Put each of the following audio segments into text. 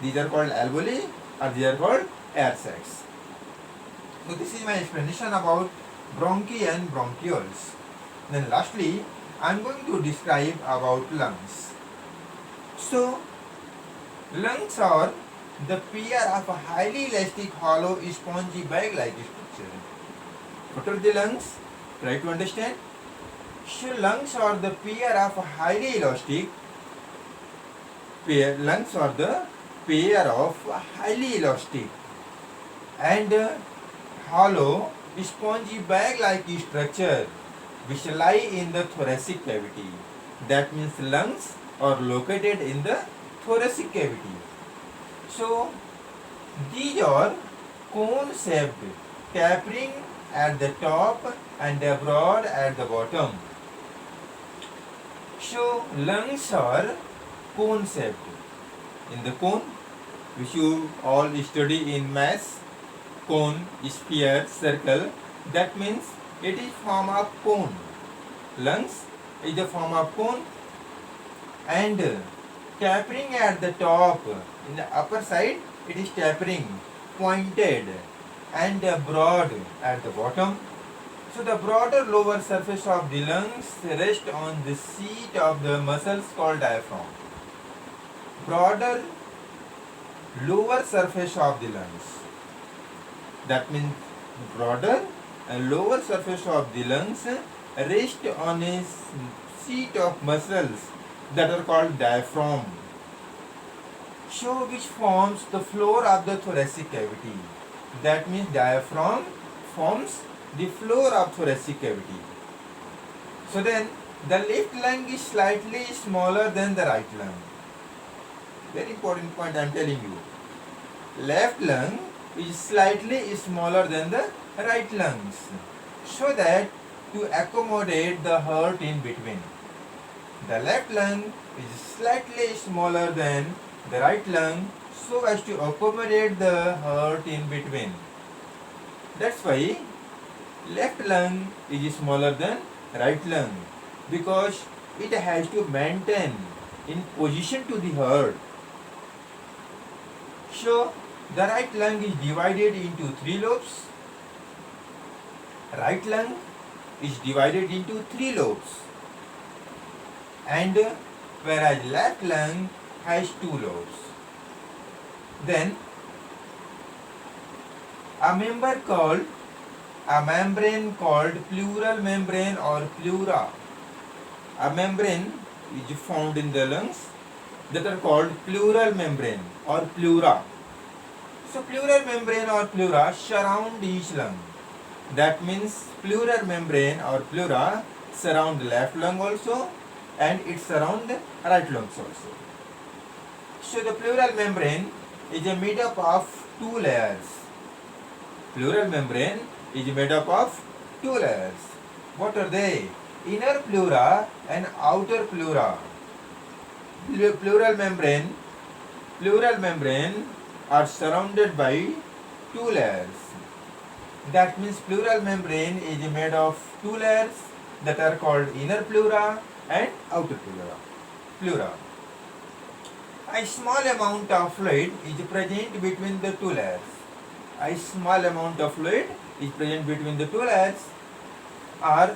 These are called alveoli or these are called air sacs. So this is my explanation about bronchi and bronchioles. Then lastly, I am going to describe about lungs. So lungs are the pair of a highly elastic hollow spongy bag-like structure. What are the lungs? Try to understand. So lungs are the pair of highly elastic lungs are the pair of highly elastic and hollow spongy bag-like structure which lie in the thoracic cavity. That means lungs are located in the thoracic cavity. So these are cone-shaped, tapering at the top and broad at the bottom. So lungs are cone-shaped. In the cone, which you all study in maths, cone, sphere, circle, that means it is form of cone. Lungs is the form of cone and tapering at the top. In the upper side, it is tapering, pointed and broad at the bottom. So the broader lower surface of the lungs rests on the seat of the muscles called diaphragm. Broader lower surface of the lungs. That means broader and lower surface of the lungs rest on a seat of muscles that are called diaphragm. So which forms the floor of the thoracic cavity. That means diaphragm forms the floor of thoracic cavity. So then the left lung is slightly smaller than the right lung. Very important point I am telling you. Left lung is slightly smaller than the right lungs, so that to accommodate the heart in between. The left lung is slightly smaller than the right lung so as to accommodate the heart in between. That's why left lung is smaller than right lung, because it has to maintain in position to the heart. So the right lung is divided into 3 lobes. Right lung is divided into 3 lobes, and whereas left lung has 2 lobes. Then a membrane called pleural membrane or pleura. A membrane is found in the lungs that are called pleural membrane or pleura. So pleural membrane or pleura surround each lung. That means pleural membrane or pleura surround left lung also, and it surround right lungs also. So the pleural membrane is made up of 2 layers. Pleural membrane is made up of 2 layers. What are they? Inner pleura and outer pleura. Pleural membrane are surrounded by 2 layers. That means pleural membrane is made of 2 layers that are called inner pleura and outer pleura. A small amount of fluid is present between the 2 layers. A small amount of fluid is present between the 2 layers are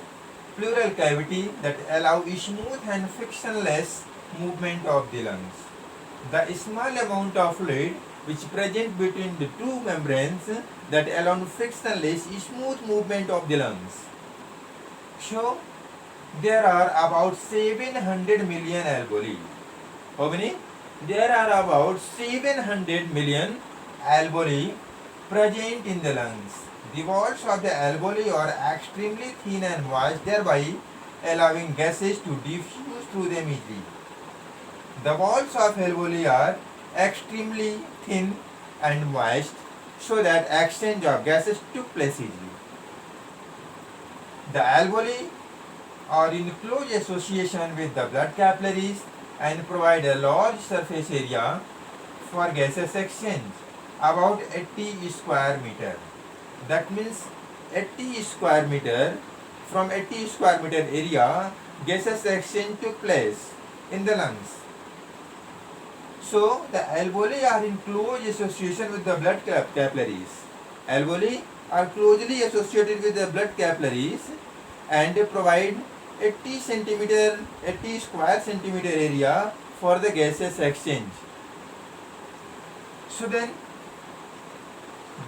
pleural cavity that allow smooth and frictionless movement of the lungs. The small amount of fluid which present between the 2 membranes that allow frictionless smooth movement of the lungs. So there are about 700 million alveoli. How many? There are about 700 million alveoli present in the lungs. The walls of the alveoli are extremely thin and moist, thereby allowing gases to diffuse through them easily. The walls of alveoli are extremely thin and moist, so that exchange of gases took place easily. The alveoli are in close association with the blood capillaries and provide a large surface area for gaseous exchange, about 80 square meter. That means 80 square meter, from 80 square meter area, gaseous exchange took place in the lungs. So the alveoli are in close association with the blood capillaries. Alveoli are closely associated with the blood capillaries and provide 80 centimeter, 80 square centimeter area for the gaseous exchange. So then,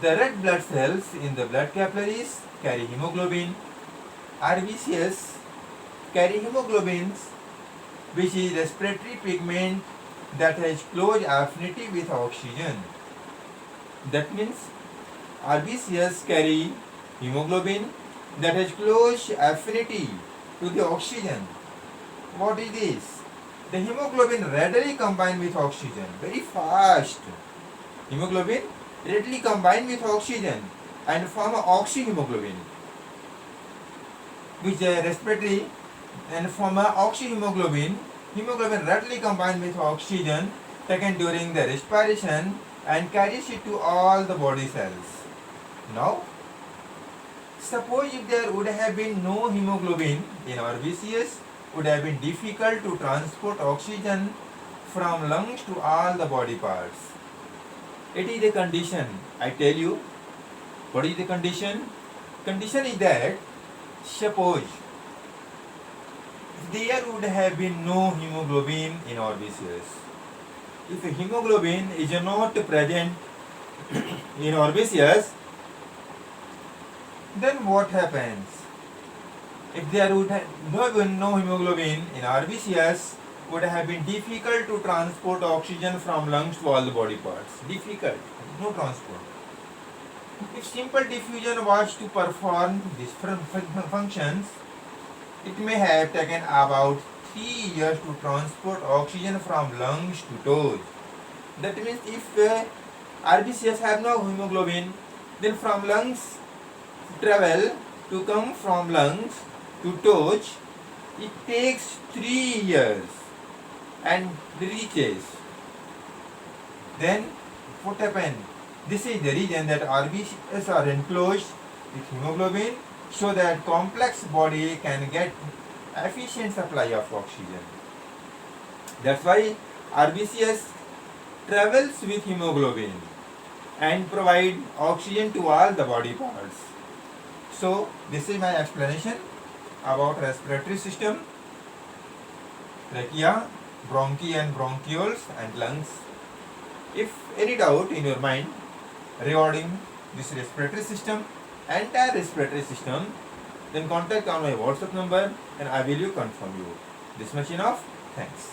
the red blood cells in the blood capillaries carry hemoglobin. RBCs carry hemoglobins, which is respiratory pigment that has close affinity with oxygen. That means RBCs carry hemoglobin that has close affinity to the oxygen. What is this? The hemoglobin readily combine with oxygen very fast. Hemoglobin readily combine with oxygen and form a oxyhemoglobin, which respiratory and form a oxyhemoglobin. Hemoglobin readily combine with oxygen taken during the respiration and carries it to all the body cells. Now, suppose if there would have been no hemoglobin in RBCs, would have been difficult to transport oxygen from lungs to all the body parts. It is a condition. I tell you, what is the condition? Condition is that suppose if there would have been no hemoglobin in RBCs, if hemoglobin is not present in RBCs, then what happens? If there would have been no hemoglobin in RBCs, would have been difficult to transport oxygen from lungs to all the body parts. Difficult, no transport. If simple diffusion was to perform these functions, it may have taken about 3 years to transport oxygen from lungs to toes. That means if RBCs have no hemoglobin, then from lungs travel to come from lungs to toes, it takes 3 years and reaches. Then what happened? This is the reason that RBCs are enclosed with hemoglobin so that complex body can get efficient supply of oxygen. That's why RBCs travels with hemoglobin and provide oxygen to all the body parts. So this is my explanation about respiratory system, trachea, bronchi and bronchioles and lungs. If any doubt in your mind regarding this respiratory system, entire respiratory system, then contact on my WhatsApp number and I will confirm you. This much enough. Thanks.